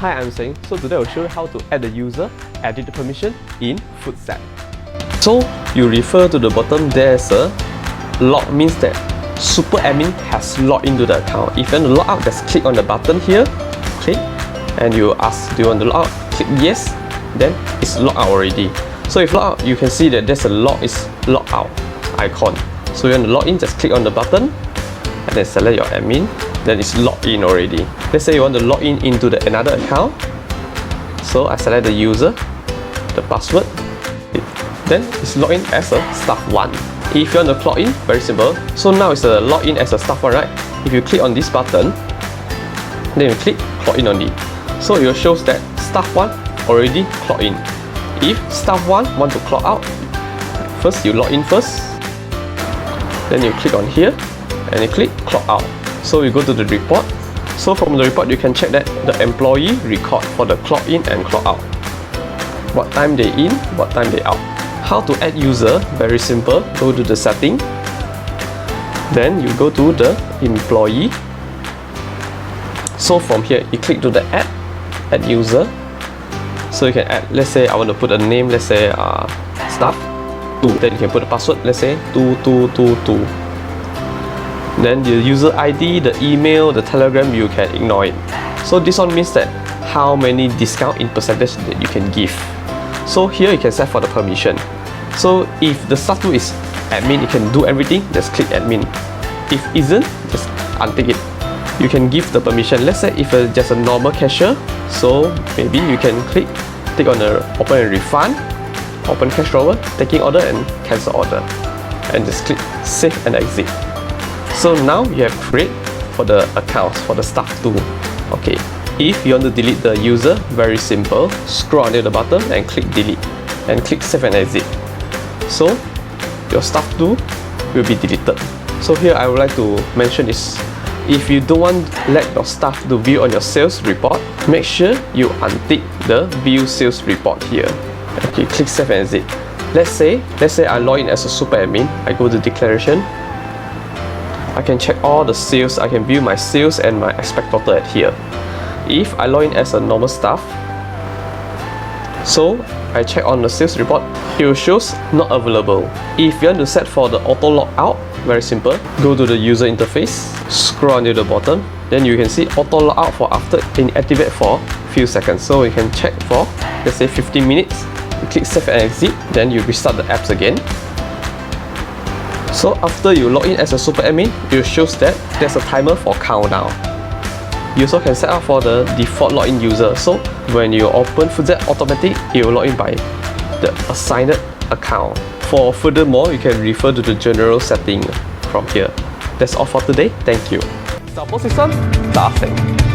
Hi, I'm Seng. So today I'll show you how to add a user, edit the permission in FoodZaps. So you refer to the bottom, there's a log, means that super admin has logged into the account. If you want to log out, just click on the button here, click, and you ask, do you want to log out? Click yes, then it's logged out already. So if log out, you can see that there's a log out icon. So you want to log in, just click on the button, and then select your admin. Then it's logged in already. Let's say you want to log in into another account. So I select the user, the password, then it's logged in as a staff 1. If you want to clock in, very simple. So now it's a login as a staff 1, right? If you click on this button, then you click clock in only. So it will show that staff 1 already clocked in. If staff 1 want to clock out, first you log in first, then you click on here and you click clock out. So you go to the report. So from the report you can check that the employee record for the clock in and clock out. What time they in, what time they out. How to add user, very simple. Go to the setting. Then you go to the employee. So from here you click to the add user. So you can add, let's say I want to put a name, let's say staff 2. Then you can put a password, let's say 2222. Then the user ID, the email, the telegram, you can ignore it. So this one means that how many discount in percentage that you can give. So here you can set for the permission. So if the staff 2 is admin, you can do everything, just click admin. If isn't, just untick it. You can give the permission. Let's say if it's just a normal cashier, so maybe you can click on the open and refund, open cash drawer, taking order and cancel order, and just click save and exit. So now you have create for the accounts for the staff 2. Okay, if you want to delete the user, very simple. Scroll under the button and click delete and click save and exit. So your staff 2 will be deleted. So here I would like to mention is, if you don't want let your staff to view on your sales report, make sure you untick the view sales report here. Okay, click save and exit. Let's say I log in as a super admin. I go to declaration. I can check all the sales. I can view my sales and my expect total at here. If I log in as a normal staff, so I check on the sales report, it will show not available. If you want to set for the auto log out, very simple. Go to the user interface, scroll near the bottom, then you can see auto log out for after inactivate for few seconds. So you can check for, let's say 15 minutes. You click save and exit, then you restart the apps again. So after you log in as a super admin, it shows that there's a timer for countdown. You also can set up for the default login user. So when you open FoodZaps automatic, it will log in by the assigned account. For furthermore, you can refer to the general setting from here. That's all for today. Thank you. Support system, Tai Yong Seng.